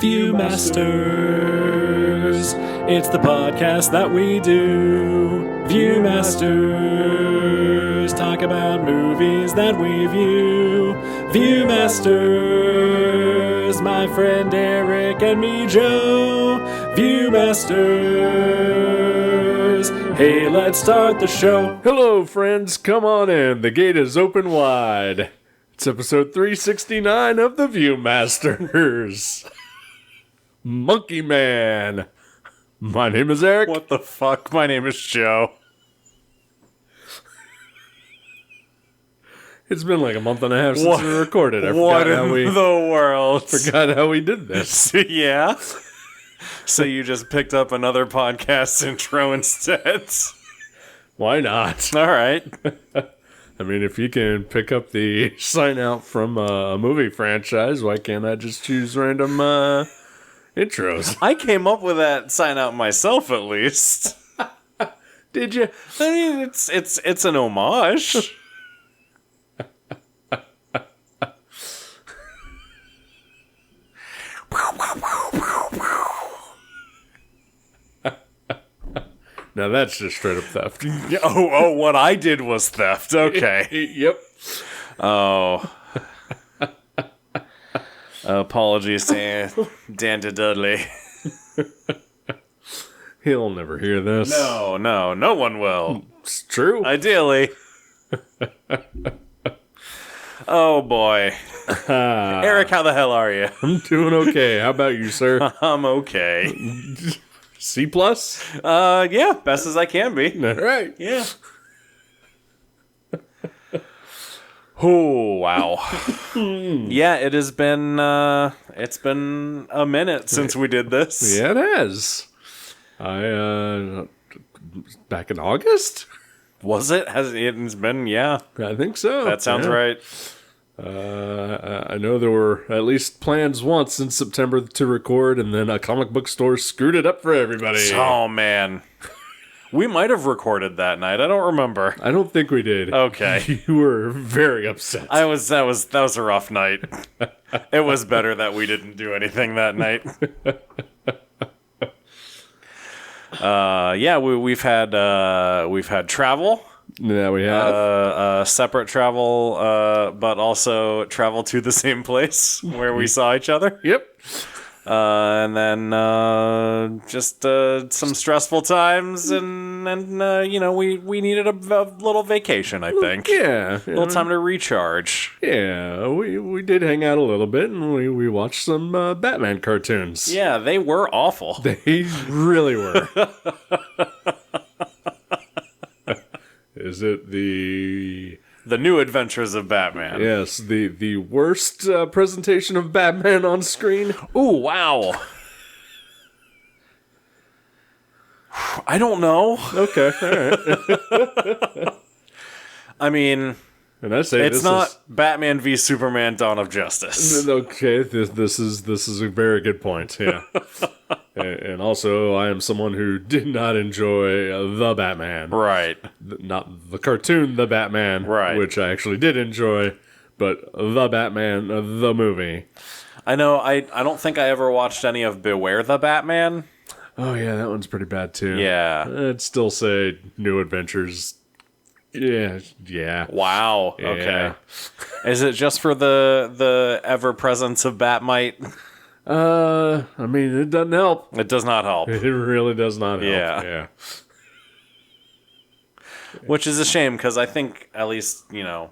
Viewmasters, it's the podcast that we do. Viewmasters, talk about movies that we view. Viewmasters, my friend Eric and me Joe. Viewmasters, hey, let's start the show. Hello, friends. Come on in. The gate is open wide. It's episode 369 of the Viewmasters. Monkey Man. My name is Eric. What the fuck? My name is Joe. It's been like a month and a half since we recorded. I What forgot how in the world? forgot how we did this. Yeah? So you just picked up another podcast intro instead? Why not? All right. I mean, if you can pick up the sign out from a movie franchise, why can't I just choose random intros? I came up with that sign out myself, at least. Did you? I mean, it's an homage. Now that's just straight up theft. Oh, what I did was theft. Okay. Yep. Oh. Apologies to Dan to Dudley. He'll never hear this. No one will. It's true. Ideally. Oh, boy. Eric, how the hell are you? I'm doing okay. How about you, sir? I'm okay. C plus? Yeah, best as I can be. All right. Yeah. Oh, wow. Yeah, it has been, it's been a minute since we did this. Yeah, it has. Back in August? Was it? It's been, yeah. I think so. That sounds right. I know there were at least plans once in September to record, and then a comic book store screwed it up for everybody. Oh, man. We might have recorded that night. I don't remember. I don't think we did. Okay. You were very upset. That was a rough night. It was better that we didn't do anything that night. Yeah, we've had travel. Yeah, we have. Separate travel, but also travel to the same place where we saw each other. Yep. And then just some stressful times, and you know, we needed a little vacation, I think. Yeah. A little time to recharge. Yeah, we did hang out a little bit, and we watched some Batman cartoons. Yeah, they were awful. They really were. Is it the New Adventures of Batman? Yes, the worst presentation of Batman on screen? Ooh, wow. I don't know. Okay, all right. I mean, And I say it's not Batman v Superman: Dawn of Justice. Okay, this is a very good point. Yeah. And also, I am someone who did not enjoy the Batman. Right. Not the cartoon, The Batman, right, which I actually did enjoy, but The Batman, the movie. I know, I don't think I ever watched any of Beware the Batman. Oh, yeah, that one's pretty bad, too. Yeah. I'd still say New Adventures. Yeah. Wow. Yeah. Okay. Is it just for the ever-presence of Batmite? I mean, it doesn't help. It does not help. It really does not help. Yeah. Which is a shame, because I think, at least, you know,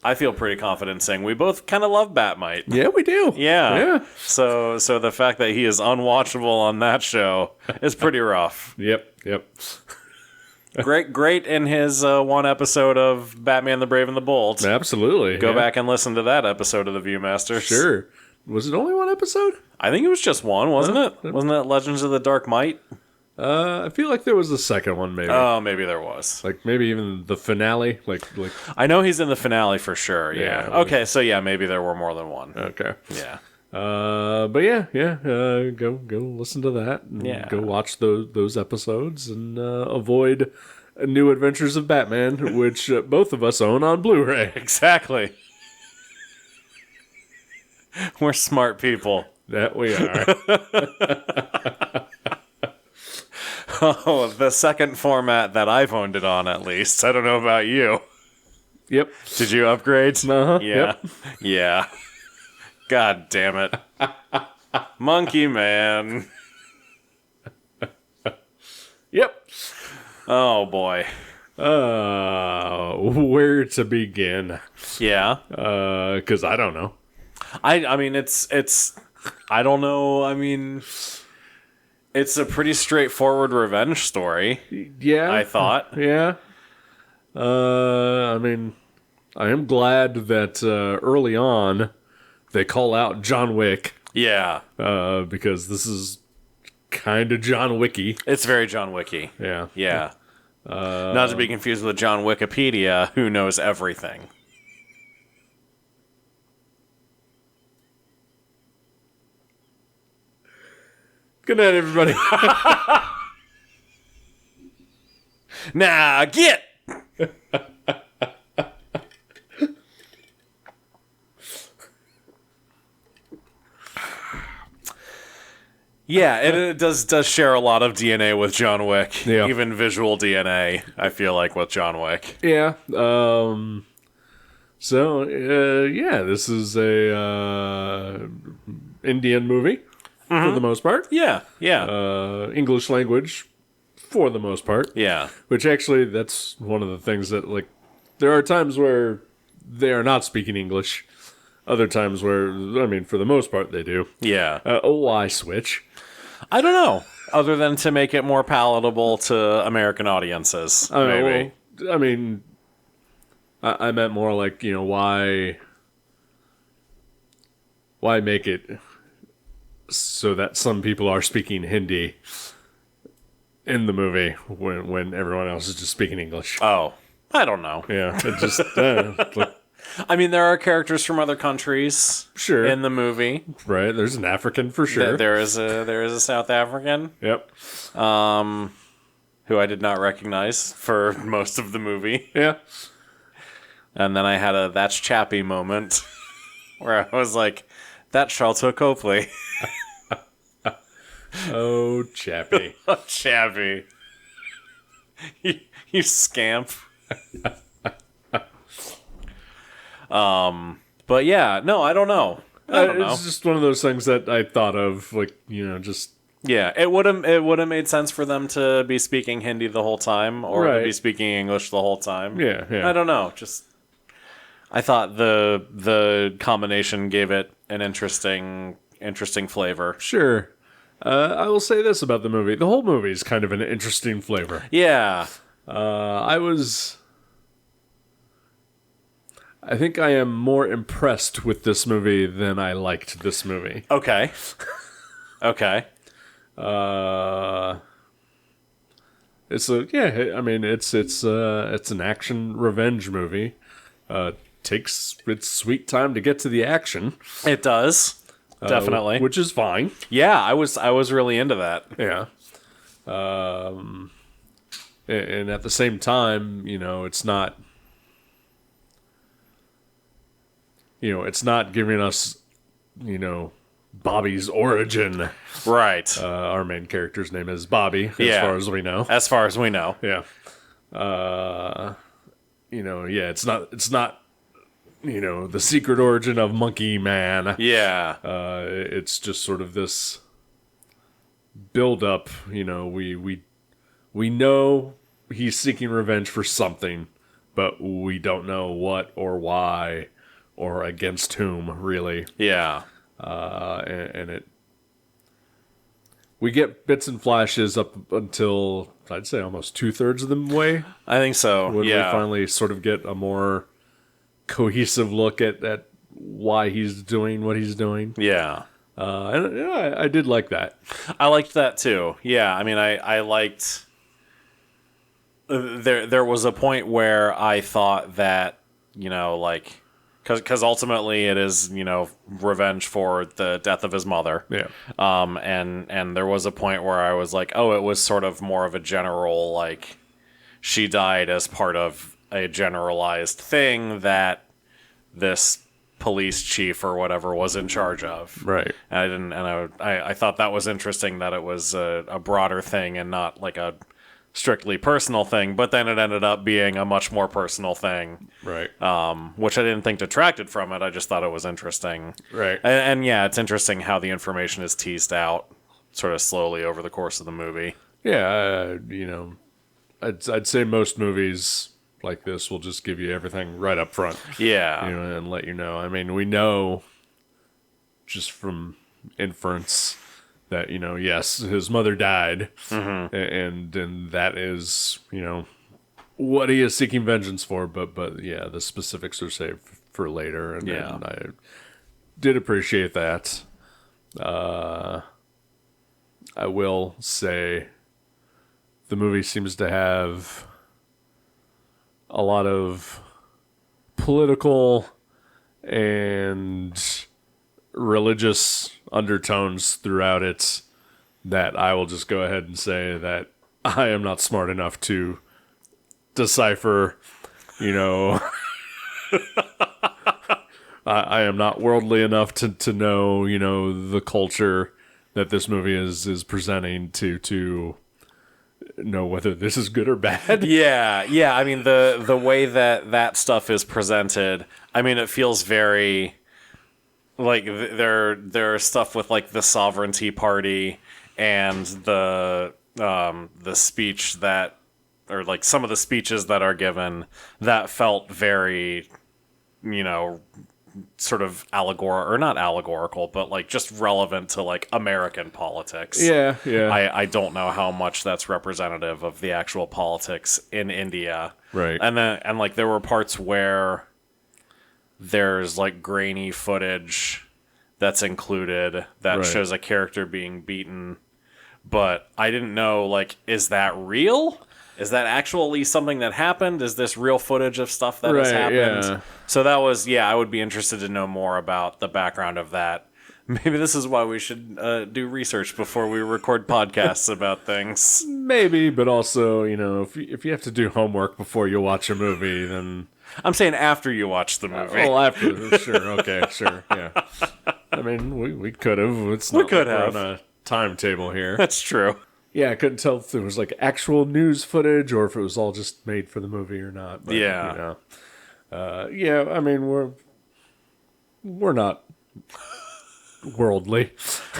I feel pretty confident saying we both kind of love Batmite. Yeah, we do. Yeah. So the fact that he is unwatchable on that show is pretty rough. Yep. Great in his one episode of Batman the Brave and the Bold. Absolutely. Go back and listen to that episode of the Viewmasters. Sure. Was it only one episode? I think it was just one, wasn't it? Wasn't that Legends of the Dark Might? I feel like there was a second one, maybe. Oh, maybe there was. Like maybe even the finale. Like. I know he's in the finale for sure. Yeah. Okay, so yeah, maybe there were more than one. Okay. Yeah. But yeah. Go listen to that. And Yeah. Go watch those episodes and avoid New Adventures of Batman, which both of us own on Blu-ray. Exactly. We're smart people. That we are. Oh, the second format that I've owned it on, at least. I don't know about you. Yep. Did you upgrade? Uh-huh. Yeah. Yep. Yeah. God damn it. Monkey Man. Yep. Oh, boy. Where to begin? Yeah. Because I don't know. I mean, it's, I don't know. I mean, it's a pretty straightforward revenge story, Yeah. I thought. Yeah. I mean, I am glad that early on they call out John Wick Yeah. because this is kind of John Wicky. It's very John Wicky. Yeah. Yeah. Not to be confused with John Wikipedia, who knows everything. Good night, everybody. Nah, get! Yeah, it does share a lot of DNA with John Wick. Yeah. Even visual DNA, I feel like, with John Wick. Yeah. Yeah, this is a Indian movie for the most part. Yeah, yeah. English language for the most part. Yeah. Which actually, that's one of the things that, like, there are times where they are not speaking English. Other times where, I mean, for the most part, they do. Yeah. Why switch? I don't know. Other than to make it more palatable to American audiences, maybe. Well, I mean, I meant more like, you know, why make it so that some people are speaking Hindi in the movie when everyone else is just speaking English? Oh, I don't know. Yeah, it just like, I mean, there are characters from other countries sure, in the movie. right. There's an African for sure. There is a South African, Yep. who I did not recognize for most of the movie. Yeah. And then I had a "that's Chappie" moment where I was like, "That's Sharlto Copley." Oh, Chappie. Oh, Chappie. You scamp. But yeah, no, I don't know. I don't know. It's just one of those things that I thought of, like, you know, just Yeah, it would have made sense for them to be speaking Hindi the whole time, or to Right. be speaking English the whole time. yeah. I don't know. Just I thought the combination gave it an interesting flavor. Sure. I will say this about the movie: the whole movie is kind of an interesting flavor. Yeah, I think I am more impressed with this movie than I liked this movie. okay. Okay. It's an action revenge movie. Takes its sweet time to get to the action, It does. Definitely. which is fine. Yeah, I was really into that. Yeah. And at the same time, you know, it's not giving us, you know, Bobby's origin. Right. Our main character's name is Bobby, as Yeah. far as we know. As far as we know. Yeah. It's not, you know, the secret origin of Monkey Man. Yeah. It's just sort of this build up, you know, we know he's seeking revenge for something, but we don't know what or why or against whom, really. Yeah. We get bits and flashes up until, I'd say, almost 2/3 of the way. I think so. When yeah. we finally sort of get a more cohesive look at why he's doing what he's doing. Yeah. And yeah, I did like that. I liked that too. Yeah, I mean, I liked. There was a point where I thought that, you know, like, because ultimately it is, you know, revenge for the death of his mother. Yeah. And there was a point where I was like, oh, it was sort of more of a general, like, she died as part of a generalized thing that this police chief or whatever was in charge of. Right. And I thought that was interesting that it was a broader thing and not like a strictly personal thing, but then it ended up being a much more personal thing. Right. Which I didn't think detracted from it. I just thought it was interesting. Right. And yeah, it's interesting how the information is teased out sort of slowly over the course of the movie. Yeah, I'd say most movies like this will just give you everything right up front. Yeah. And let you know. I mean, we know just from inference that, yes, his mother died, and that is, what he is seeking vengeance for. But yeah, the specifics are saved for later, and I did appreciate that. I will say the movie seems to have a lot of political and religious undertones throughout it that I will just go ahead and say that I am not smart enough to decipher, I am not worldly enough to know, the culture that this movie is presenting to know whether this is good or bad. Yeah. I mean, the way that stuff is presented, I mean, it feels very like there's stuff with like the Sovereignty Party and the speech that, or like some of the speeches that are given that felt very, sort of not allegorical, but like just relevant to like American politics. Yeah. I don't know how much that's representative of the actual politics in India. Right. And like there were parts where there's like grainy footage that's included that shows a character being beaten, but I didn't know, like, is that real? Is that actually something that happened? Is this real footage of stuff that has happened? Yeah. So that was, I would be interested to know more about the background of that. Maybe this is why we should do research before we record podcasts about things. Maybe, but also, if you have to do homework before you watch a movie, then... I'm saying after you watch the movie. Well, after, sure, okay, sure, yeah. I mean, we could have. It's not could like have. we're on a timetable here. That's true. Yeah, I couldn't tell if there was like actual news footage or if it was all just made for the movie or not. But, Yeah. I mean, we're not worldly.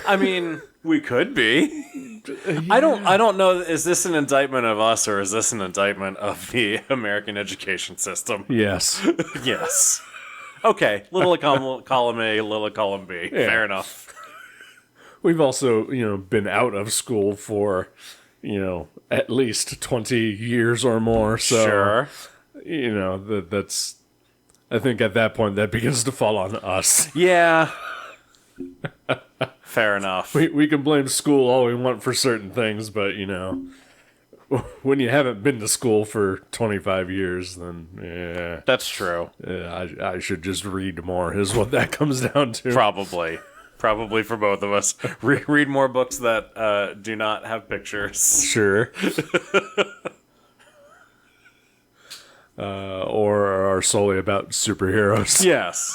I mean, we could be. I don't know. Is this an indictment of us or is this an indictment of the American education system? Yes. Yes. Okay. Little column A, little column B. Yeah. Fair enough. We've also, been out of school for, at least 20 years or more. So, Sure. That's, I think at that point that begins to fall on us. Yeah. Fair enough. We can blame school all we want for certain things, but, when you haven't been to school for 25 years, then, yeah. That's true. I should just read more is what that comes down to. Probably for both of us. Read more books that do not have pictures. Sure. Or are solely about superheroes. Yes.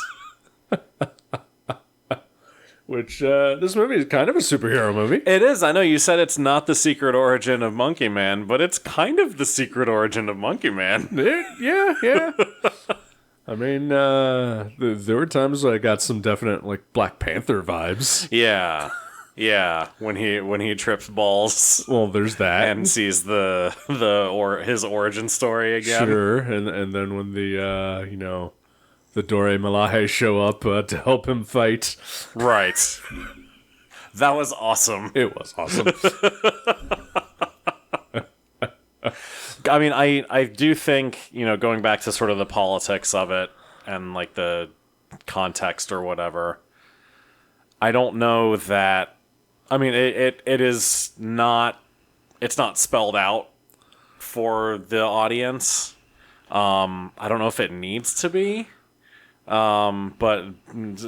Which, this movie is kind of a superhero movie. It is. I know you said it's not the secret origin of Monkey Man, but it's kind of the secret origin of Monkey Man. Yeah. I mean, there were times I got some definite, like, Black Panther vibes. Yeah. When he trips balls. Well, there's that. And sees his origin story again. Sure. And then when the Dore Malaje show up to help him fight. Right. That was awesome. It was awesome. I mean, I do think, going back to sort of the politics of it and like the context or whatever, I don't know that, I mean, it is not, it's not spelled out for the audience. I don't know if it needs to be. But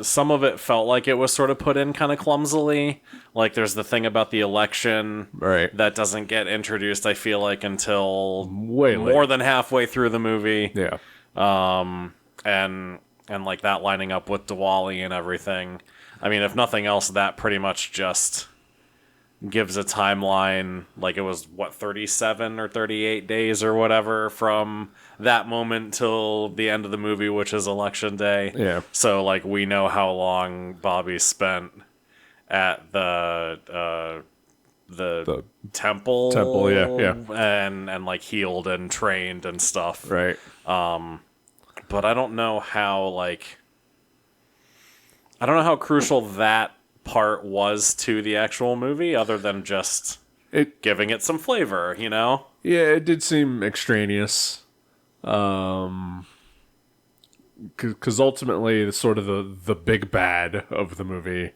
some of it felt like it was sort of put in kind of clumsily. Like there's the thing about the election that doesn't get introduced, I feel like, until way more than halfway through the movie. Yeah. And like that lining up with Diwali and everything. I mean, if nothing else, that pretty much just gives a timeline, like it was, 37 or 38 days or whatever from that moment till the end of the movie, which is Election Day. Yeah. So, like, we know how long Bobby spent at the temple. Temple, yeah. And, like, healed and trained and stuff. Right. But I don't know how, like... I don't know how crucial that part was to the actual movie, other than just giving it some flavor, you know? Yeah, it did seem extraneous. Because ultimately, sort of the big bad of the movie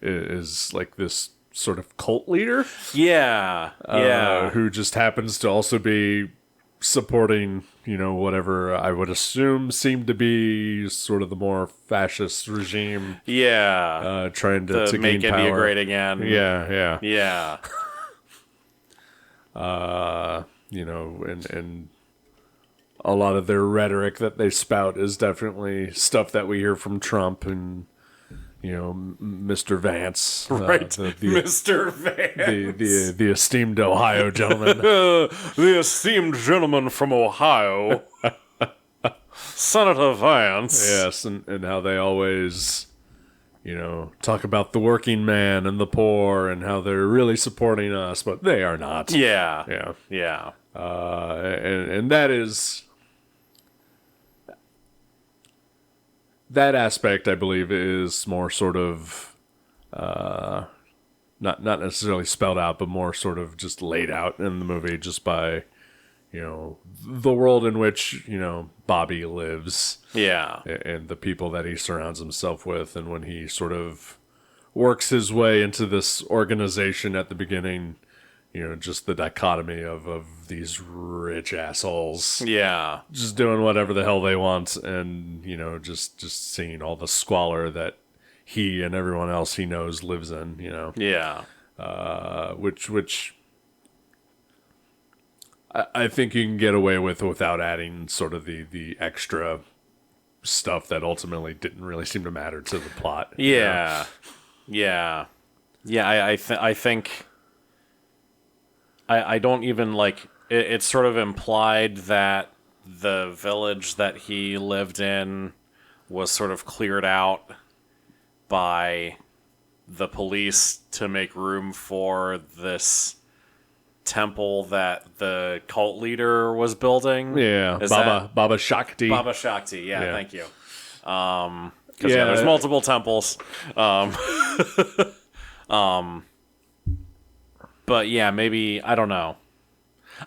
is like this sort of cult leader. Yeah. Who just happens to also be supporting, whatever I would assume seemed to be sort of the more fascist regime. Yeah. Trying to make gain India power. great again. Yeah. Yeah. And a lot of their rhetoric that they spout is definitely stuff that we hear from Trump and, Mr. Vance. Right. Mr. Vance. The esteemed Ohio gentleman. The esteemed gentleman from Ohio. Senator Vance. Yes, and how they always, talk about the working man and the poor and how they're really supporting us, but they are not. Yeah. And that is... That aspect, I believe, is more sort of not necessarily spelled out, but more sort of just laid out in the movie, just by the world in which Bobby lives, and the people that he surrounds himself with, and when he sort of works his way into this organization at the beginning. Just the dichotomy of these rich assholes. Yeah. Just doing whatever the hell they want and, just seeing all the squalor that he and everyone else he knows lives in, Yeah. Which I think you can get away with without adding sort of the extra stuff that ultimately didn't really seem to matter to the plot. Yeah. Yeah. I think... I don't even, like... It's sort of implied that the village that he lived in was sort of cleared out by the police to make room for this temple that the cult leader was building. Yeah, Baba Shakti. Baba Shakti, yeah. Thank you. Because, there's multiple temples. But yeah, maybe, I don't know.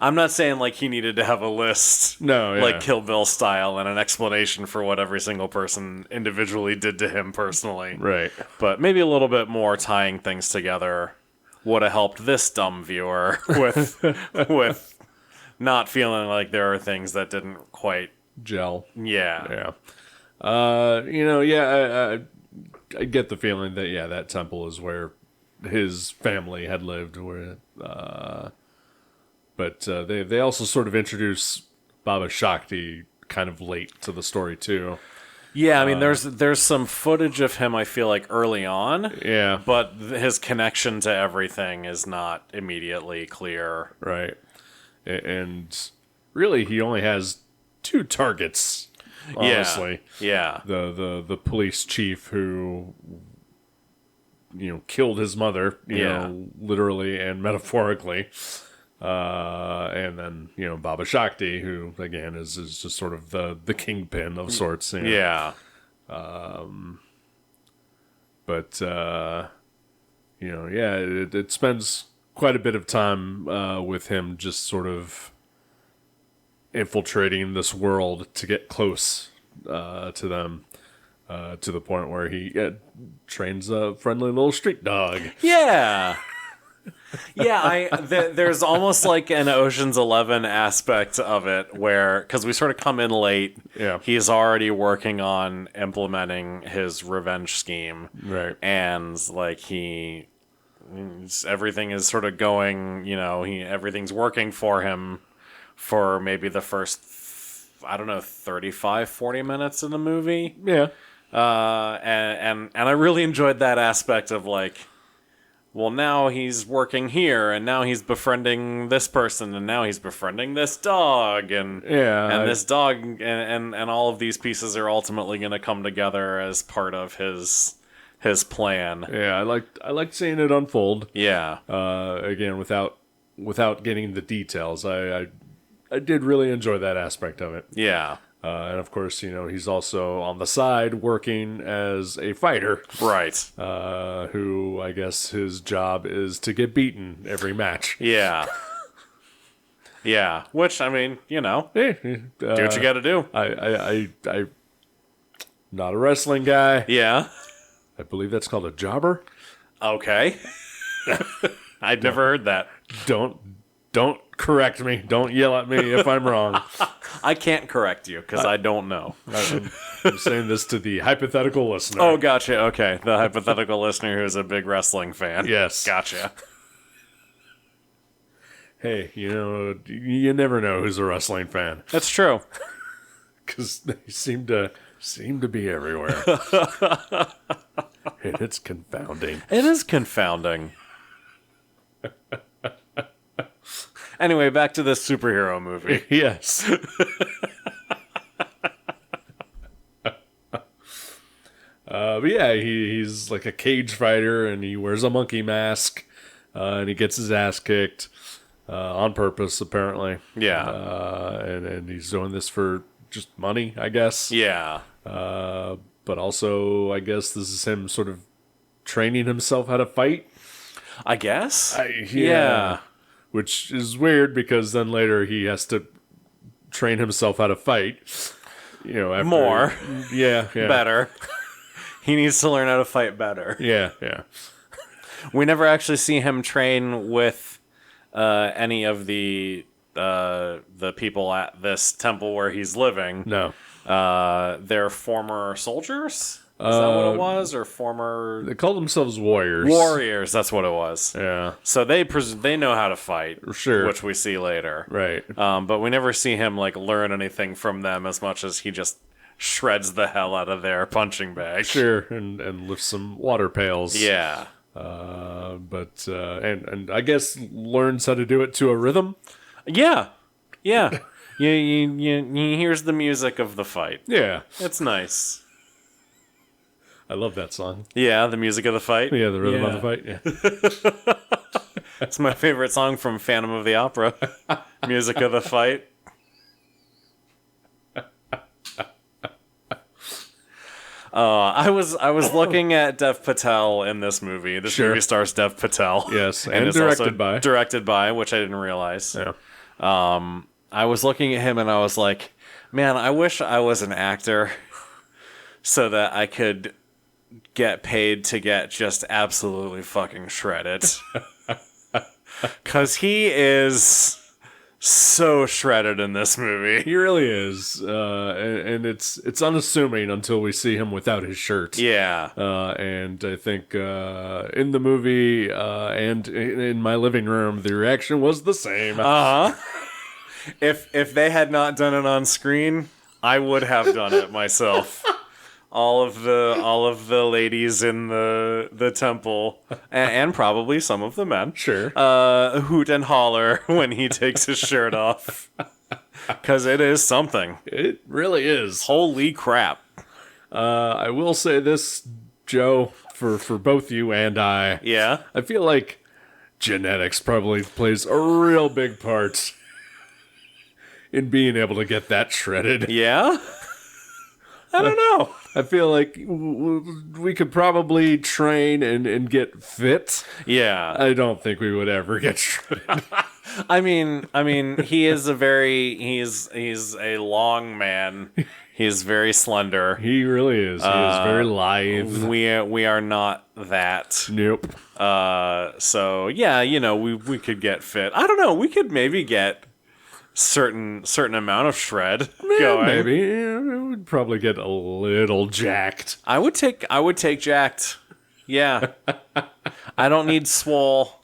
I'm not saying like he needed to have a list, like Kill Bill style, and an explanation for what every single person individually did to him personally. Right. But maybe a little bit more tying things together would have helped this dumb viewer with not feeling like there are things that didn't quite gel. Yeah. I get the feeling that that temple is where his family had lived, but they also sort of introduce Baba Shakti kind of late to the story too. Yeah, I mean, there's some footage of him, I feel like, early on. Yeah. But his connection to everything is not immediately clear. Right. And really, he only has two targets, honestly. Yeah. The police chief who... killed his mother, literally and metaphorically. And then, Baba Shakti, who, again, is just sort of the kingpin of sorts. Yeah. But, it spends quite a bit of time with him just sort of infiltrating this world to get close to them. To the point where he trains a friendly little street dog. Yeah. There's almost like an Ocean's 11 aspect of it where, because we sort of come in late, he's already working on implementing his revenge scheme. Right. And like everything is sort of going, everything's working for him for maybe the first I don't know, 35, 40 minutes in the movie. Yeah. And I really enjoyed that aspect of like, well, now he's working here, and now he's befriending this person, and now he's befriending this dog, and this dog, and all of these pieces are ultimately going to come together as part of his plan. Yeah, I liked seeing it unfold. Yeah. Again, without getting the details, I did really enjoy that aspect of it. Yeah. And of course, he's also on the side working as a fighter. Right. Who I guess his job is to get beaten every match. Yeah. Yeah. Which, I mean, do what you got to do. I not a wrestling guy. Yeah. I believe that's called a jobber. Okay. I'd never heard that. Don't correct me. Don't yell at me if I'm wrong. I can't correct you because I don't know. I'm saying this to the hypothetical listener. Oh, gotcha. Okay. The hypothetical listener who's a big wrestling fan. Yes. Gotcha. Hey, you never know who's a wrestling fan. That's true. Because they seem to be everywhere. And it's confounding. It is confounding. Anyway, back to this superhero movie. Yes. But yeah, he's like a cage fighter, and he wears a monkey mask, and he gets his ass kicked on purpose, apparently. Yeah. And he's doing this for just money, I guess. Yeah. But also, I guess this is him sort of training himself how to fight. I guess. Yeah. Which is weird because then later he has to train himself how to fight. After, more. Yeah. Better. He needs to learn how to fight better. Yeah. We never actually see him train with any of the people at this temple where he's living. No. They're former soldiers? Is that what it was? Or former... They call themselves warriors. Warriors, that's what it was. Yeah. So they know how to fight. Sure. Which we see later. Right. But we never see him learn anything from them as much as he just shreds the hell out of their punching bag. Sure, and lifts some water pails. Yeah. But I guess learns how to do it to a rhythm. Yeah. Yeah. you hears the music of the fight. Yeah. It's nice. I love that song. Yeah, the music of the fight. Yeah, the rhythm of the fight. Yeah. It's my favorite song from Phantom of the Opera. Music of the fight. I was looking at Dev Patel in this movie. This movie stars Dev Patel. Yes, and is directed by. Directed by, which I didn't realize. Yeah. I was looking at him and I was like, man, I wish I was an actor so that I could get paid to get just absolutely fucking shredded. Because he is so shredded in this movie. He really is. And it's unassuming until we see him without his shirt. Yeah. And I think in the movie and in my living room, the reaction was the same. Uh-huh. If they had not done it on screen, I would have done it myself. All of the ladies in the temple, and probably some of the men, sure, hoot and holler when he takes his shirt off, because it is something. It really is. Holy crap! I will say this, Joe, for both you and I. Yeah, I feel like genetics probably plays a real big part in being able to get that shredded. Yeah. I don't know. I feel like we could probably train and get fit. Yeah. I don't think we would ever get shredded. I mean, he's a long man. He's very slender. He really is. He is very lithe. We are not that. Nope. So yeah, we could get fit. I don't know. We could maybe get certain amount of shred going. Maybe. Yeah, we would probably get a little jacked. I would take jacked. Yeah. I don't need swole.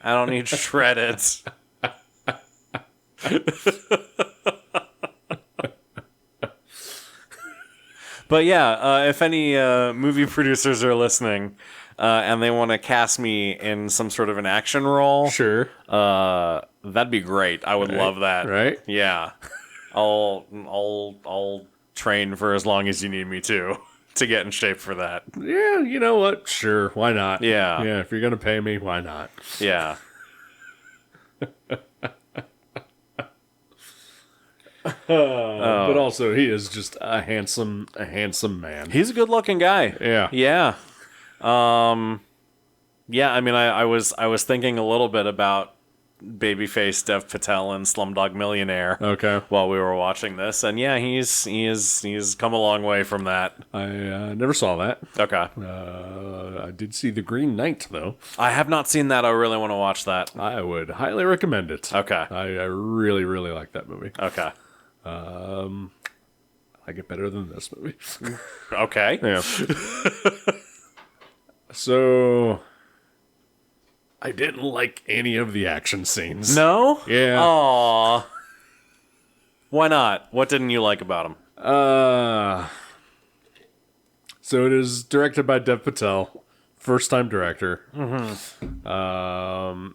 I don't need shredded. But yeah, if any movie producers are listening and they want to cast me in some sort of an action role, Sure. that'd be great. I would love that. Right? Yeah. I'll train for as long as you need me to get in shape for that. Yeah, you know what? Sure, why not? Yeah. Yeah, if you're going to pay me, why not? Yeah. But also, he is just a handsome man. He's a good-looking guy. Yeah. Yeah. Yeah, I mean, I was thinking a little bit about babyface Dev Patel in Slumdog Millionaire. Okay. While we were watching this, and yeah, he's come a long way from that. I never saw that. Okay. I did see The Green Knight, though. I have not seen that. I really want to watch that. I would highly recommend it. Okay. I really, really like that movie. Okay. I like it better than this movie. Okay. Yeah. So, I didn't like any of the action scenes. No? Yeah. Aww. Why not? What didn't you like about him? So it is directed by Dev Patel, first-time director. Mm-hmm.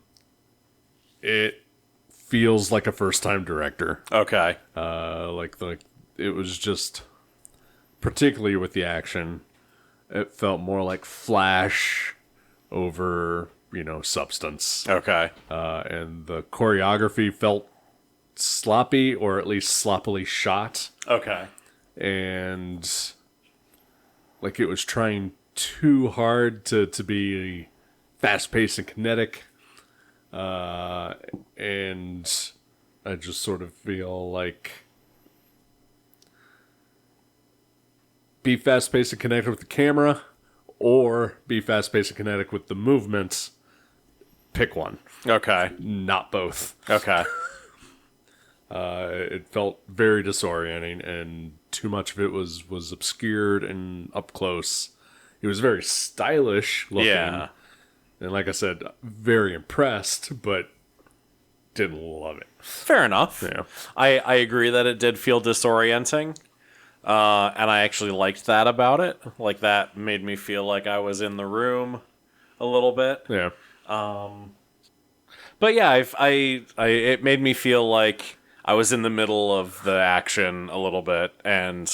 It feels like a first-time director. Okay. Like it was just, particularly with the action, it felt more like Flash over, substance. Okay. And the choreography felt sloppy, or at least sloppily shot. Okay. And like it was trying too hard to be fast-paced and kinetic. And I just sort of feel like be fast-paced and kinetic with the camera, or be fast-paced and kinetic with the movements. Pick one. Okay. Not both. Okay. It felt very disorienting, and too much of it was obscured and up close. It was very stylish looking. Yeah. And like I said, very impressed, but didn't love it. Fair enough. Yeah. I agree that it did feel disorienting. And I actually liked that about it. Like, that made me feel like I was in the room a little bit. Yeah. But yeah, it made me feel like I was in the middle of the action a little bit, and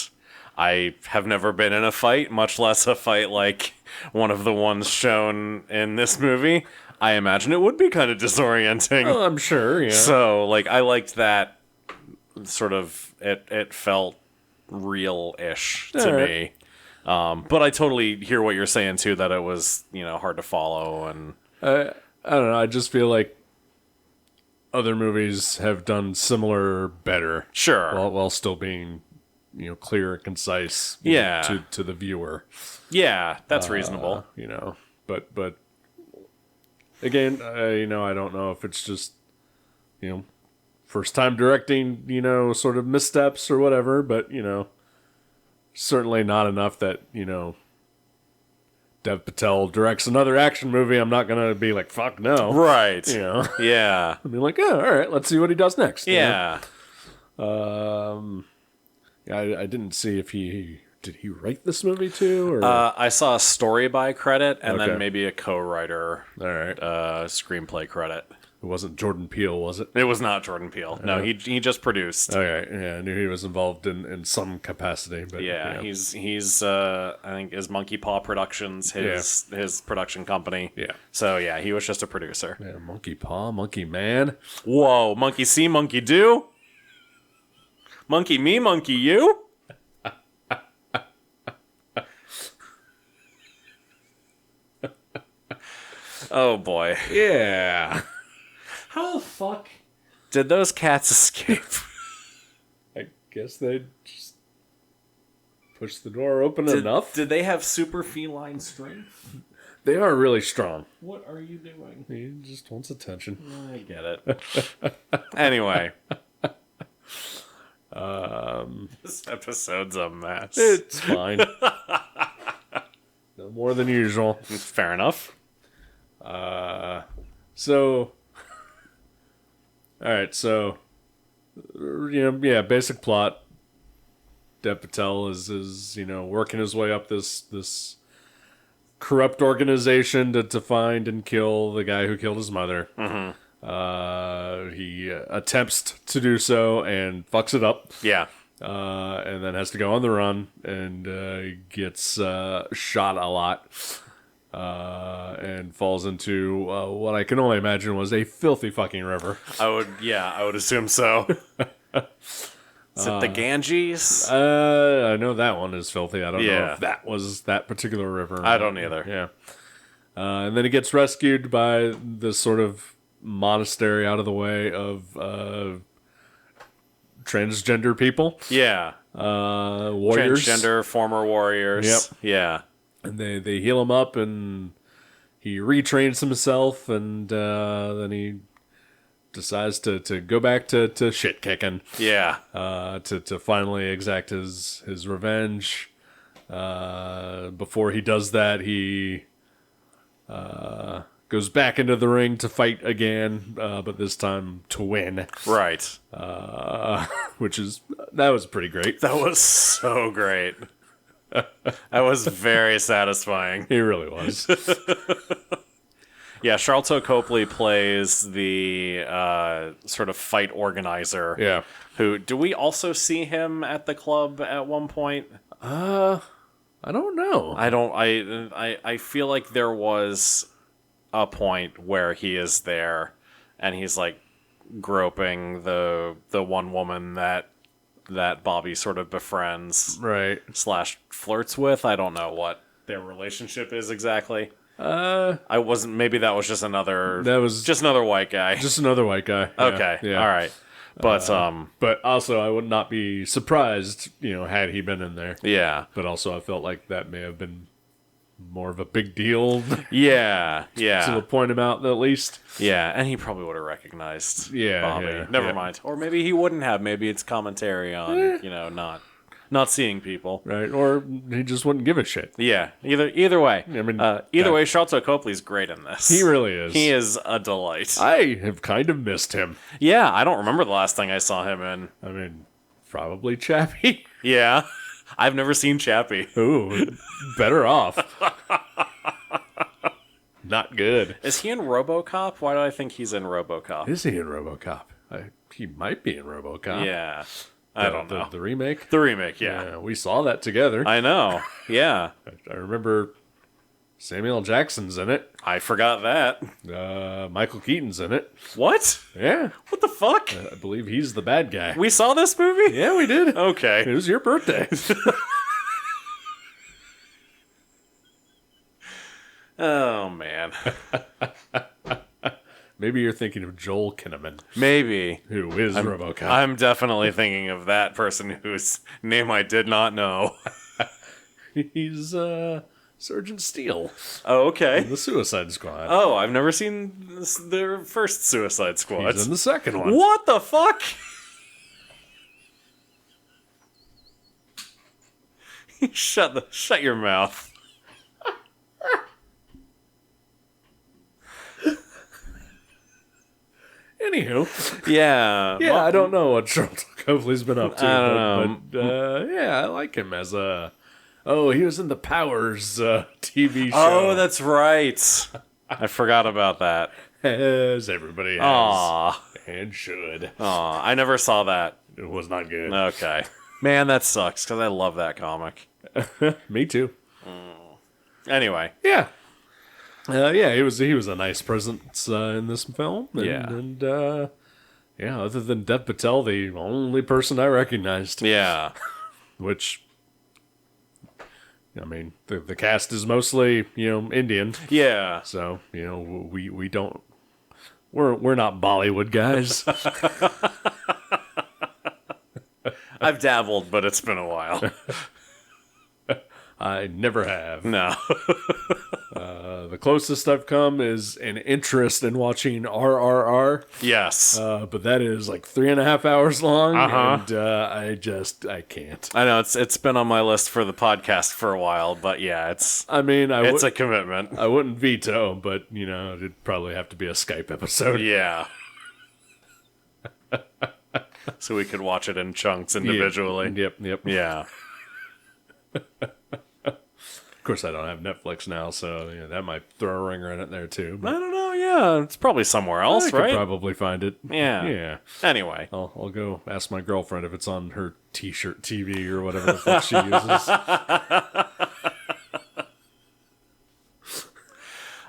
I have never been in a fight, much less a fight like one of the ones shown in this movie. I imagine it would be kind of disorienting. Oh, I'm sure, yeah. So, like, I liked that sort of, it felt real-ish to me. But I totally hear what you're saying, too, that it was, hard to follow. And I don't know, I just feel like other movies have done similar better. Sure. While still being, clear and concise Yeah. to the viewer. Yeah, that's reasonable. But again, I don't know if it's just, first time directing, sort of missteps or whatever, but, certainly not enough that, Dev Patel directs another action movie. I'm not going to be like, fuck no. Right. I'll Yeah. be like, oh, all right, let's see what he does next. Yeah. I didn't see if did he write this movie too? Or? I saw a story by credit and Okay. then maybe a co-writer all right. screenplay credit. It wasn't Jordan Peele, was it? It was not Jordan Peele. No, he just produced. Okay, yeah, I knew he was involved in some capacity, but Yeah, he's I think is Monkey Paw Productions his production company. Yeah. So yeah, he was just a producer. yeah, Monkey Paw, Monkey Man. Whoa, monkey see, monkey do. Monkey me, monkey you. Oh boy. Yeah. How the fuck did those cats escape? I guess they just push the door open enough. Did they have super feline strength? They are really strong. What are you doing? He just wants attention. I get it. Anyway. This episode's a mess. It's fine. No more than usual. Fair enough. So, all right. So, basic plot. Dev Patel is working his way up this corrupt organization to find and kill the guy who killed his mother. He attempts to do so and fucks it up. Yeah. And then has to go on the run and gets shot a lot. And falls into what I can only imagine was a filthy fucking river. I would assume so. Is it the Ganges? I know that one is filthy. I don't know Yeah. if that was that particular river. I don't either. Yeah. And then he gets rescued by this sort of monastery out of the way of transgender people. Yeah. Warriors. Transgender former warriors. Yep. Yeah. And they heal him up, and he retrains himself, and then he decides to go back to shit kicking. Yeah. To finally exact his revenge. Before he does that, he goes back into the ring to fight again, but this time to win. Right. That was pretty great. That was so great. That was very satisfying. He really was. Yeah, Charlton Copley plays the sort of fight organizer. Yeah. Do we also see him at the club at one point? I don't know. I feel like there was a point where he is there and he's like groping the one woman that Bobby sort of befriends Right. / flirts with. I don't know what their relationship is exactly. Maybe that was just another white guy. Just another white guy. Yeah, Okay. yeah. All right. But But also, I would not be surprised, had he been in there. yeah. But also, I felt like that may have been more of a big deal Yeah. to Yeah. point him out, at least. Yeah, and he probably would have recognized Yeah, Bobby. yeah, Never yeah. mind. Or maybe he wouldn't have. Maybe it's commentary on, not seeing people. Right? Or he just wouldn't give a shit. Yeah, either way. I mean, either way, Charlton Copley's great in this. He really is. He is a delight. I have kind of missed him. Yeah, I don't remember the last thing I saw him in. I mean, probably Chappie. Yeah, I've never seen Chappie. Ooh, better off. Not good. Is he in RoboCop? Why do I think he's in RoboCop? Is he in RoboCop? He might be in RoboCop. Yeah, I don't know. The remake? The remake, yeah. We saw that together. I know. Yeah, I remember Samuel L. Jackson's in it. I forgot that. Michael Keaton's in it. What? Yeah. What the fuck? I believe he's the bad guy. We saw this movie? Yeah, we did. It Okay. was your birthday. Oh, man. Maybe you're thinking of Joel Kinnaman, Maybe. who is RoboCop. I'm definitely thinking of that person whose name I did not know. He's Sergeant Steele, Oh, okay. the Suicide Squad. Oh, I've never seen their first Suicide Squad. He's in the second one. What the fuck? Shut your mouth. Anywho, Yeah. yeah, I don't know what Charlton Copley's been up to. I don't but yeah, I like him as a. Oh, he was in the Powers TV show. Oh, that's right. I forgot about that. As everybody has. Aw. And should. Aw. I never saw that. It was not good. Okay. Man, that sucks, because I love that comic. Me too. Anyway. Yeah. Yeah, he was a nice presence in this film. And, Yeah. And, yeah, other than Dev Patel, the only person I recognized. Yeah. Which, I mean, the cast is mostly, Indian. Yeah. So, we don't... We're not Bollywood guys. I've dabbled, but it's been a while. I never have. No. The closest I've come is an interest in watching RRR. Yes. But that is like 3.5 hours long, Uh-huh. and I can't. I know it's been on my list for the podcast for a while, but yeah, it's I mean, it's a commitment. I wouldn't veto, but it'd probably have to be a Skype episode. Yeah. so we could watch it in chunks individually. Yep. Yeah. Of course, I don't have Netflix now, so that might throw a ringer in it there too. I But don't know. Yeah, it's probably somewhere else, I could right? probably find it. Yeah. Yeah. Anyway. I'll go ask my girlfriend if it's on her T-shirt TV or whatever the fuck she uses.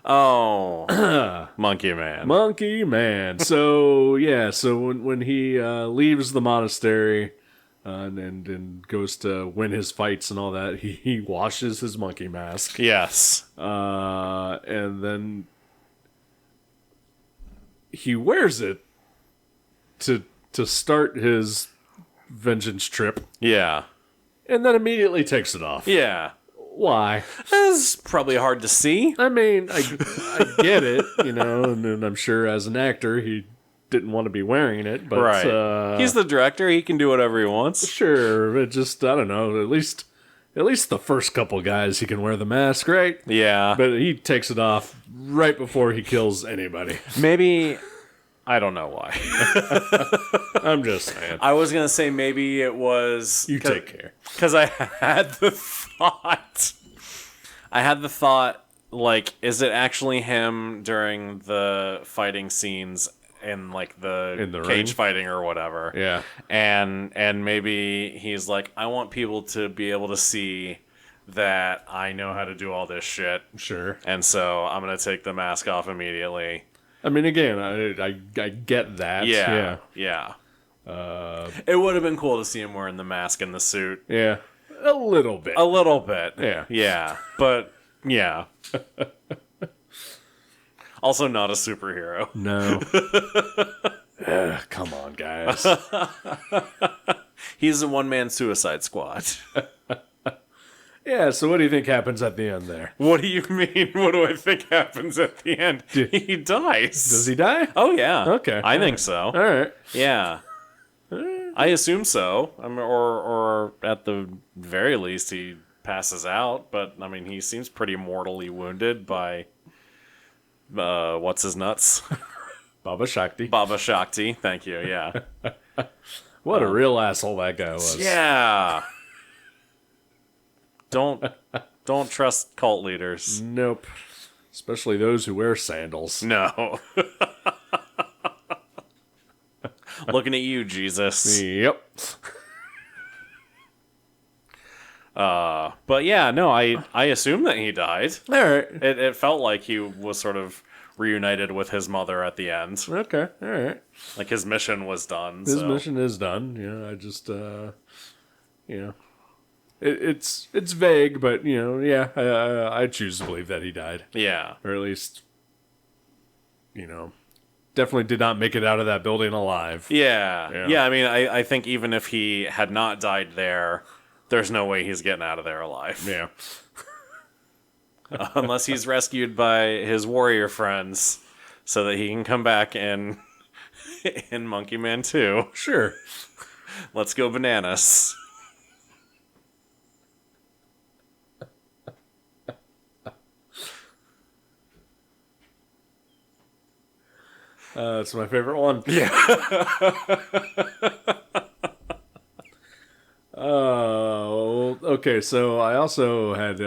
Oh, Monkey Man. Monkey Man. So when he leaves the monastery and goes to win his fights and all that, he washes his monkey mask. Yes. And then he wears it to start his vengeance trip, Yeah. and then immediately takes it off. Yeah. Why? It's probably hard to see. I mean, I get it, and I'm sure as an actor he didn't want to be wearing it, but Right. He's the director. He can do whatever he wants. sure, but just I don't know. At least the first couple guys he can wear the mask, right? Yeah. But he takes it off right before he kills anybody. Maybe... I don't know why. I'm just saying. I was going to say maybe it was... You take care. Because I had the thought... like, is it actually him during the fighting scenes in the cage ring? fighting or whatever? Yeah. And maybe he's like, I want people to be able to see that I know how to do all this shit. Sure. And so I'm going to take the mask off immediately. I mean, again, I get that. Yeah. It would have been cool to see him wearing the mask and the suit. Yeah. A little bit. A little bit. Yeah. Yeah. But, yeah. Also not a superhero. No. Come on, guys. He's a one-man Suicide Squad. Yeah, so what do you think happens at the end there? What do you mean? What do I think happens at the end? He dies. Does he die? Oh, yeah. Okay. I think so. All right. Yeah. I assume so. Or at the very least, he passes out. But, I mean, he seems pretty mortally wounded by... what's his nuts? Baba Shakti. Baba Shakti. Thank you, yeah. What a real asshole that guy was. Yeah. Don't trust cult leaders. Nope. Especially those who wear sandals. No. Looking at you, Jesus. Yep. But yeah, no, I assume that he died. All right. It felt like he was sort of reunited with his mother at the end. Okay. All right. Like his mission was done. His so. mission is done. I just, it's vague, but I choose to believe that he died, Yeah. or at least, definitely did not make it out of that building alive. Yeah. I mean, I think even if he had not died there's no way he's getting out of there alive. Yeah. Unless he's rescued by his warrior friends so that he can come back in Monkey Man 2. Sure. Let's go bananas. It's my favorite one. Yeah. Okay, so I also had,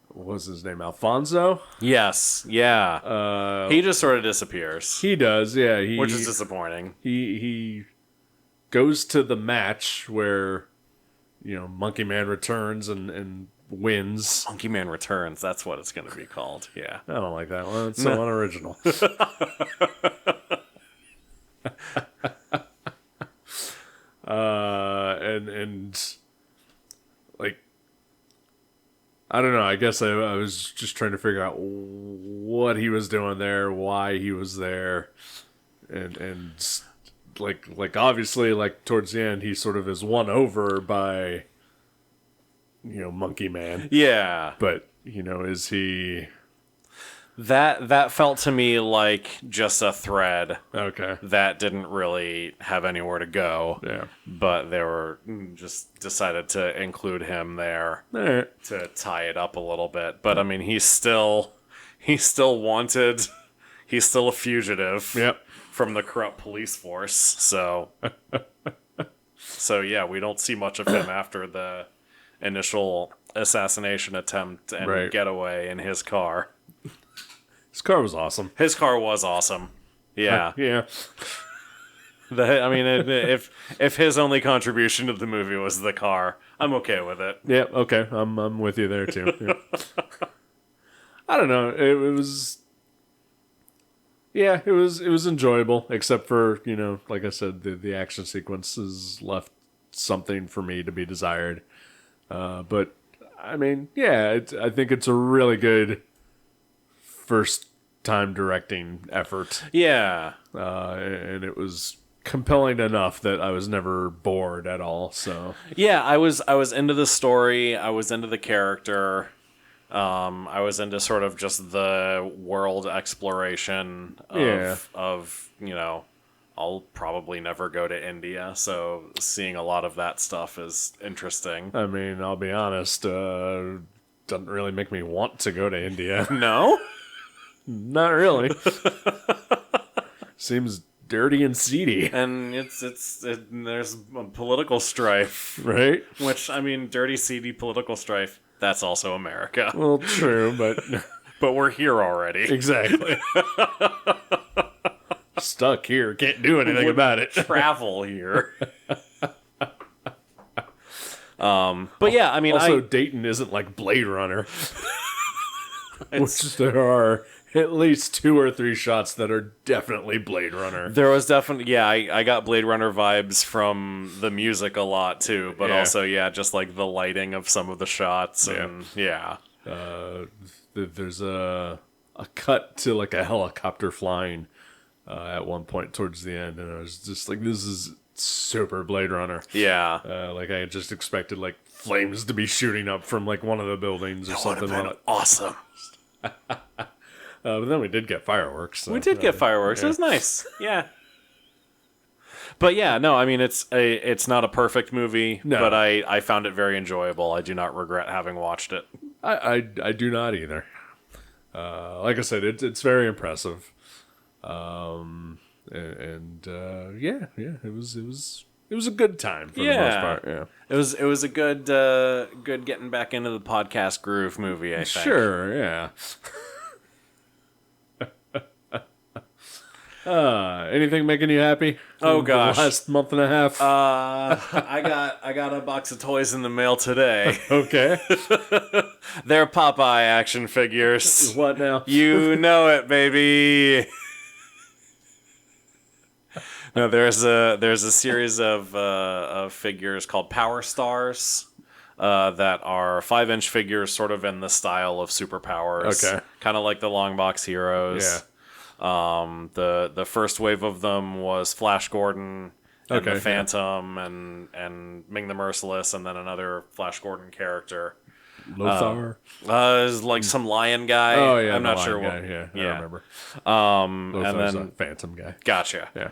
what was his name? Alfonso? Yes. Yeah. He just sort of disappears, He does, yeah. which is disappointing. He goes to the match where, Monkey Man returns and wins. Monkey Man Returns. That's what it's going to be called. Yeah. I don't like that one. It's so unoriginal. And like, I don't know. I guess I was just trying to figure out what he was doing there, why he was there, and like obviously, like towards the end, he sort of is won over by, Monkey Man. Yeah. But is he That felt to me like just a thread okay? that didn't really have anywhere to go. Yeah. But they were just decided to include him there All right. to tie it up a little bit. But I mean, he's still wanted. He's still a fugitive. Yep. from the corrupt police force. So yeah, we don't see much of him after the initial assassination attempt and getaway in his car. His car was awesome. His car was awesome. Yeah. Yeah. If his only contribution to the movie was the car, I'm okay with it. Yeah, okay. I'm with you there too. Yeah. I don't know. It was enjoyable, except for, like I said, the action sequences left something for me to be desired. But I mean, yeah, I think it's a really good first time directing effort. Yeah. And it was compelling enough that I was never bored at all. So yeah, I was into the story. I was into the character. I was into sort of just the world exploration of I'll probably never go to India, so seeing a lot of that stuff is interesting. I mean, I'll be honest, doesn't really make me want to go to India. No? Not really. Seems dirty and seedy. And there's political strife. Right? Which, I mean, dirty, seedy political strife, that's also America. Well, true, but... but we're here already. Exactly. Stuck here, can't do anything about it. Travel here. But yeah, I mean, also Dayton isn't like Blade Runner. Which there are at least 2 or 3 shots that are definitely Blade Runner. There was definitely, I got Blade Runner vibes from the music a lot too, but also, just like the lighting of some of the shots, and there's a cut to like a helicopter flying at one point towards the end, and I was just like, this is super Blade Runner. Yeah. Like I just expected like flames to be shooting up from like one of the buildings or something. That would have been awesome. But then we did get fireworks. So, we did get fireworks. It was nice. Yeah. But yeah, no, I mean, it's not a perfect movie, but I found it very enjoyable. I do not regret having watched it. I do not either. Like I said, it's very impressive. It was a good time for the most part. Yeah. It was a good getting back into the podcast groove movie, I think. Sure, yeah. Anything making you happy? Oh gosh, the last month and a half. I got a box of toys in the mail today. Okay, they're Popeye action figures. What now? You know it, baby. No, there's a series of figures called Power Stars that are 5-inch figures, sort of in the style of Superpowers. Okay, kind of like the long box heroes. Yeah. The first wave of them was Flash Gordon and the Phantom and Ming the Merciless, and then another Flash Gordon character. Lothar? Is like some lion guy. Oh yeah, I'm not sure guy. what. Yeah, I remember. Lothar's and then a Phantom guy. Gotcha. Yeah.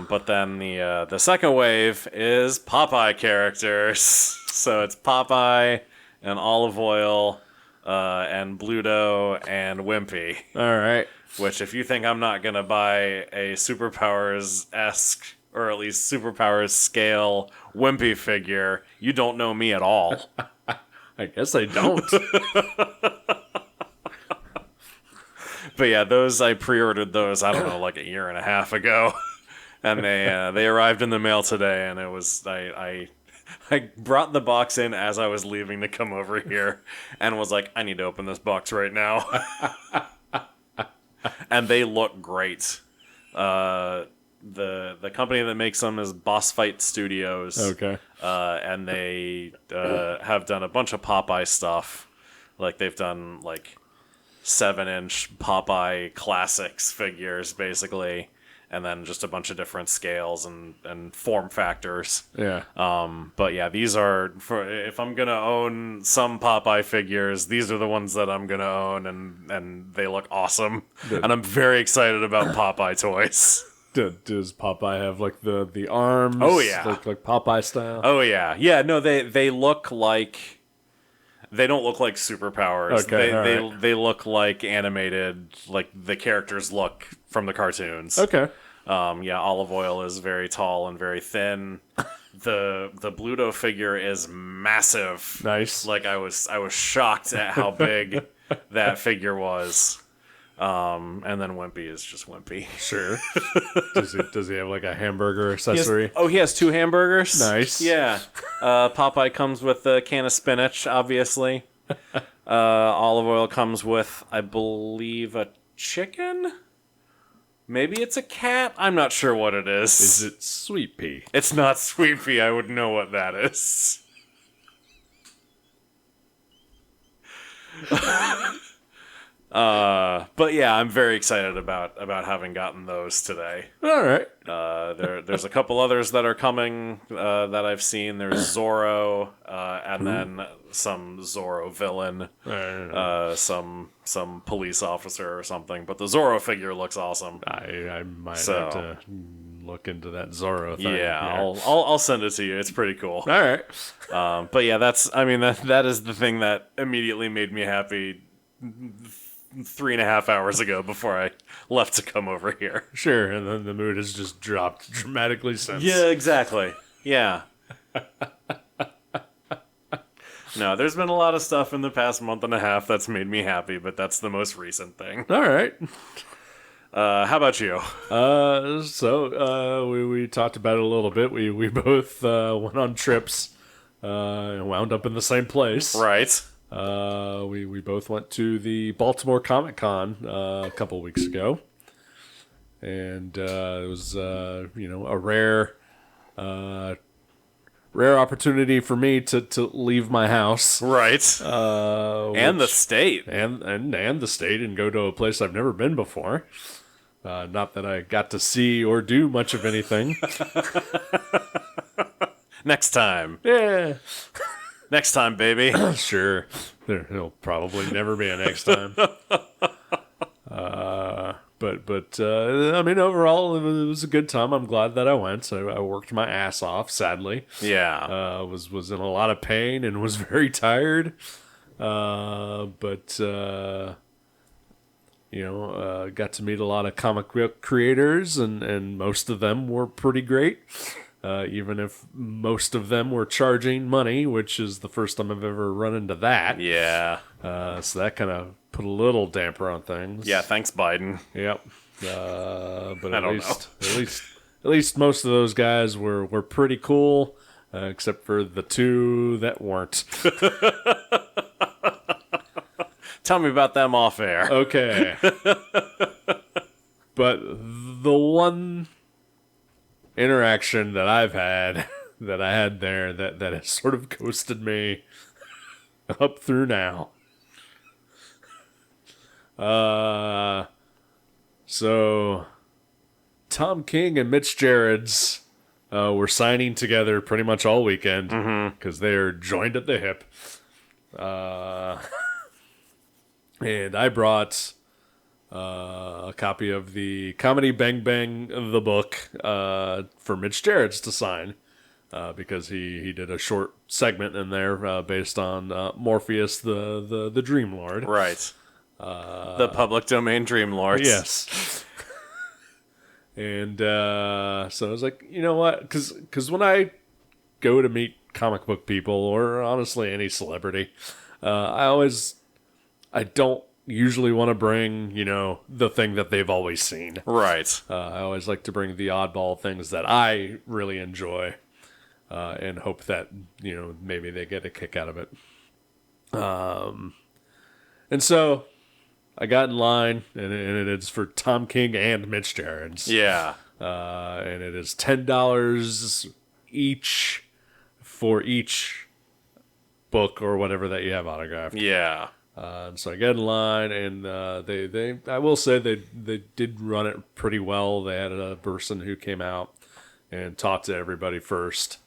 But then the second wave is Popeye characters. So it's Popeye and Olive Oil, and Bluto and Wimpy. All right. Which, if you think I'm not gonna buy a Superpowers-esque, or at least Superpowers scale Wimpy figure, you don't know me at all. I guess I don't. But yeah, I pre-ordered those, I don't know, like a year and a half ago. And they arrived in the mail today, and it was, I brought the box in as I was leaving to come over here, and was like, I need to open this box right now. And they look great. The company that makes them is Boss Fight Studios. Okay. And they have done a bunch of Popeye stuff. Like they've done like 7-inch Popeye classics figures, basically, and then just a bunch of different scales and form factors. Yeah. But yeah, these are if I'm gonna own some Popeye figures, these are the ones that I'm gonna own, and they look awesome. And I'm very excited about Popeye toys. Does Popeye have like the arms? Oh yeah, like Popeye style. Oh yeah, yeah. No, they look like. They don't look like Superpowers. Okay, they look like animated, like the characters look from the cartoons. Okay. Yeah, Olive Oil is very tall and very thin. The Bluto figure is massive. Nice. Like I was shocked at how big that figure was. And then Wimpy is just Wimpy. Sure. Does he have like a hamburger accessory? He has 2 hamburgers. Nice. Yeah. Popeye comes with a can of spinach, obviously. Olive Oil comes with, I believe, a chicken? Maybe it's a cat? I'm not sure what it is. Is it Sweet Pea? It's not Sweet Pea. I would know what that is. But yeah, I'm very excited about having gotten those today. All right. There's a couple others that are coming that I've seen. There's Zorro, and then some Zorro villain, some police officer or something. But the Zorro figure looks awesome. I might have to look into that Zorro thing. Yeah, I'll send it to you. It's pretty cool. All right. But yeah, that is the thing that immediately made me happy 3.5 hours ago before I left to come over here. Sure, and then the mood has just dropped dramatically since. Yeah, exactly. Yeah. No, there's been a lot of stuff in the past month and a half that's made me happy, but that's the most recent thing. All right. How about you? So we talked about it a little bit. We both went on trips and wound up in the same place. Right. We both went to the Baltimore Comic Con a couple weeks ago, and it was a rare opportunity for me to leave my house, right, and the state, and the state, and go to a place I've never been before. Not that I got to see or do much of anything. Next time, yeah. Next time, baby. Sure. There'll probably never be a next time. But I mean, overall, it was a good time. I'm glad that I went. So I worked my ass off, sadly. Yeah. Was in a lot of pain and was very tired. Got to meet a lot of comic book creators, and most of them were pretty great. Even if most of them were charging money, which is the first time I've ever run into that. Yeah. So that kind of put a little damper on things. Yeah, thanks, Biden. Yep. But at least most of those guys were pretty cool, except for the 2 that weren't. Tell me about them off air. Okay. But the one interaction that I've had that I had there that has sort of ghosted me up through now. So Tom King and Mitch Gerrits were signing together pretty much all weekend because they are joined at the hip. And I brought a copy of the Comedy Bang Bang, the book, for Mitch Gerrits to sign, because he did a short segment in there based on Morpheus, the Dream Lord. Right. The public domain Dream Lords. Yes. And so I was like, you know what? Because when I go to meet comic book people, or honestly any celebrity, I don't usually want to bring, the thing that they've always seen. Right. I always like to bring the oddball things that I really enjoy, and hope that, maybe they get a kick out of it. And so I got in line, and it is for Tom King and Mitch Gerrits. Yeah. And it is $10 each for each book or whatever that you have autographed. Yeah. And so I get in line, and I will say they did run it pretty well. They had a person who came out and talked to everybody first,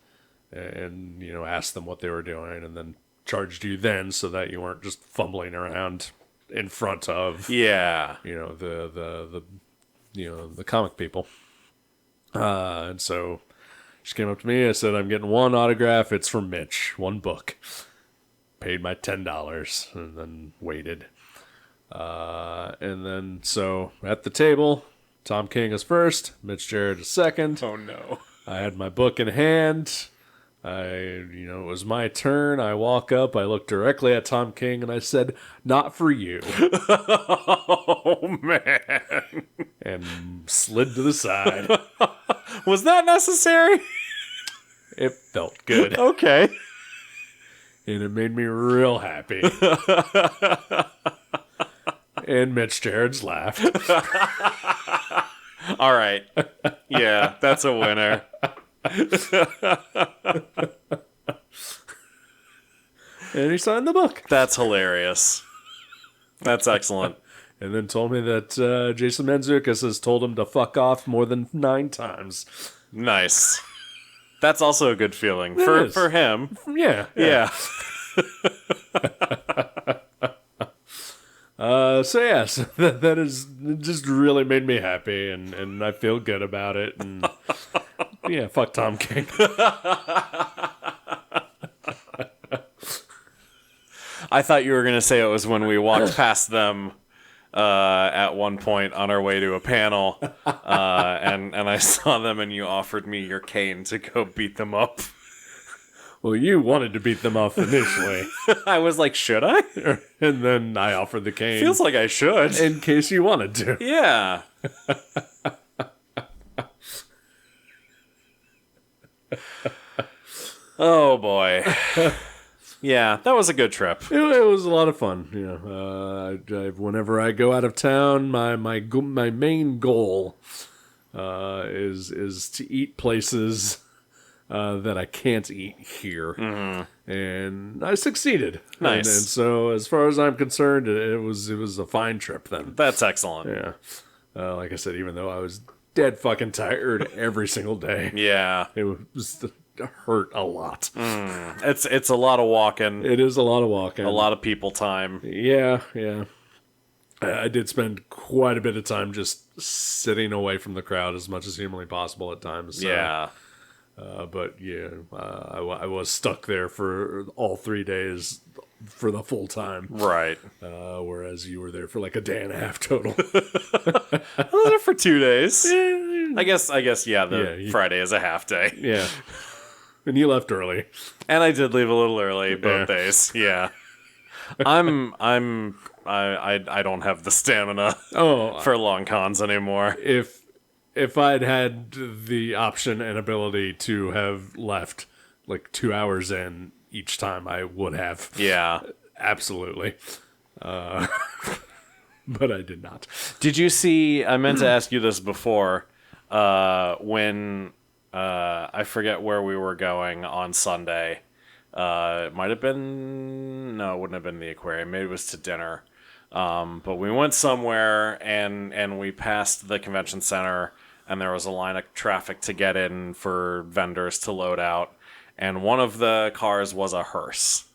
and asked them what they were doing, and then charged you then, so that you weren't just fumbling around in front of the comic people. And so she came up to me. I said, "I'm getting one autograph. It's from Mitch, one book." Paid my $10 and then waited. And then so at the table, Tom King is first, Mitch Jarrett is second. Oh no. I had my book in hand. It was my turn. I walk up, I look directly at Tom King, and I said, "Not for you." Oh man. And slid to the side. Was that necessary? It felt good. Okay. And it made me real happy. And Mitch Jarrett's laughed. All right. Yeah, that's a winner. And he signed the book. That's hilarious. That's excellent. And then told me that Jason Mantzoukas has told him to fuck off more than 9 times. Nice. That's also a good feeling It is. for him. Yeah. Yeah. So yes, that is it just really made me happy, and I feel good about it. And yeah, fuck Tom King. I thought you were going to say it was when we walked past them at one point on our way to a panel, and I saw them, and you offered me your cane to go beat them up. Well, you wanted to beat them off initially, I was like, should I? and then I offered the cane Feels like I should. in case you wanted to. Yeah. Oh boy. Yeah, that was a good trip. It was a lot of fun. Whenever I go out of town, my main goal is to eat places that I can't eat here, and I succeeded. Nice. And so, as far as I'm concerned, it was a fine trip then. That's excellent. Yeah. Like I said, even though I was dead fucking tired every single day, Yeah. it hurt a lot. It's a lot of walking, It is a lot of walking. a lot of people time. Yeah. I did spend quite a bit of time just sitting away from the crowd as much as humanly possible at times. So, Yeah. but yeah, I was stuck there for all 3 days for the full time. Right. Whereas you were there for like a day and a half total. I was there for 2 days. I guess yeah, you- Friday is a half day. Yeah. And you left early. And I did leave a little early both Yeah. days. Yeah. I don't have the stamina Oh, for long cons anymore. if I'd had the option and ability to have left like 2 hours in each time, I would have. Yeah. Absolutely. But I did not. Did you see, I meant to ask you this before, when I forget where we were going on Sunday. It might have been, no, it wouldn't have been the aquarium. Maybe it was to dinner. But we went somewhere and we passed the convention center, and there was a line of traffic to get in for vendors to load out. And one of the cars was a hearse.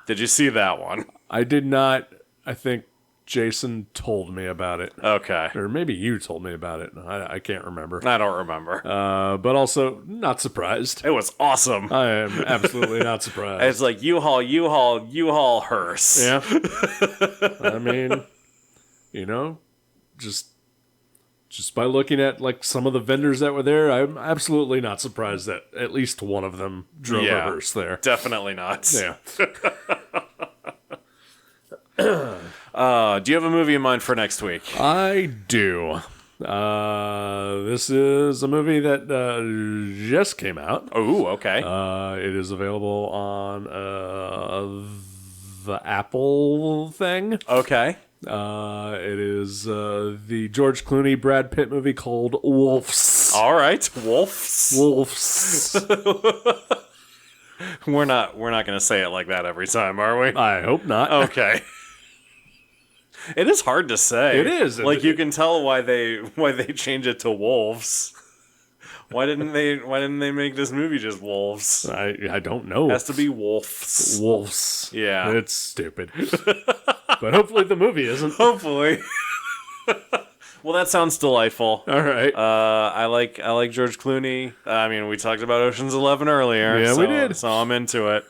Did you see that one? I did not. I think Jason told me about it. Okay. Or maybe you told me about it. I can't remember. I don't remember. But also, not surprised. It was awesome. I am absolutely not surprised. It's like U-Haul, hearse. Yeah. I mean, just by looking at like some of the vendors that were there, I'm absolutely not surprised that at least one of them drove a hearse there. Definitely not. Yeah. Do you have a movie in mind for next week? I do. This is a movie that just came out. Oh, okay. It is available on the Apple thing. Okay. It is the George Clooney Brad Pitt movie called Wolves. All right. Wolves. Wolves. We're not going to say it like that every time, are we? I hope not. Okay. It is hard to say. It is. Like, you can tell why they change it to wolves. Why didn't they make this movie just wolves? I don't know. It has to be wolves. Wolves. Yeah. It's stupid. But hopefully the movie isn't. Hopefully. Well, that sounds delightful. All right. I like George Clooney. I mean, we talked about Ocean's 11 earlier. Yeah, we did. So I'm into it.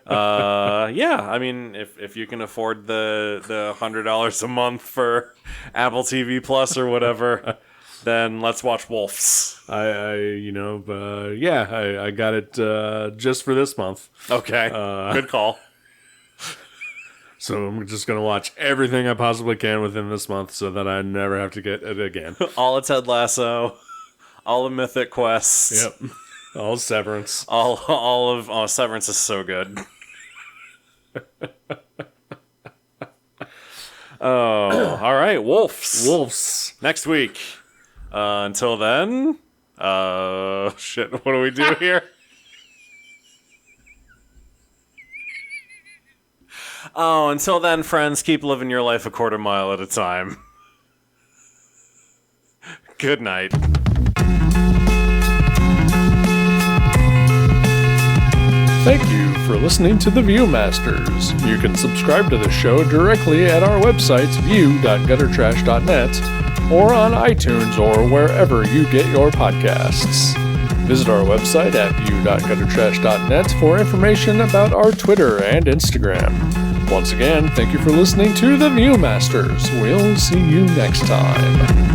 Yeah, I mean, if you can afford the $100 a month for Apple TV Plus or whatever, then let's watch Wolves. I got it just for this month. Okay, good call. So I'm just going to watch everything I possibly can within this month so that I never have to get it again. All of Ted Lasso, all the Mythic Quests. Yep. All Severance. All of Severance is so good. Oh, all right, Wolves. Next week. Until then, shit, what do we do here? Oh, until then, friends, keep living your life a quarter mile at a time. Good night. Thank you for listening to The Viewmasters. You can subscribe to the show directly at our websites view.guttertrash.net or on iTunes or wherever you get your podcasts. Visit our website at view.guttertrash.net for information about our Twitter and Instagram. Once again, thank you for listening to The Viewmasters. We'll see you next time.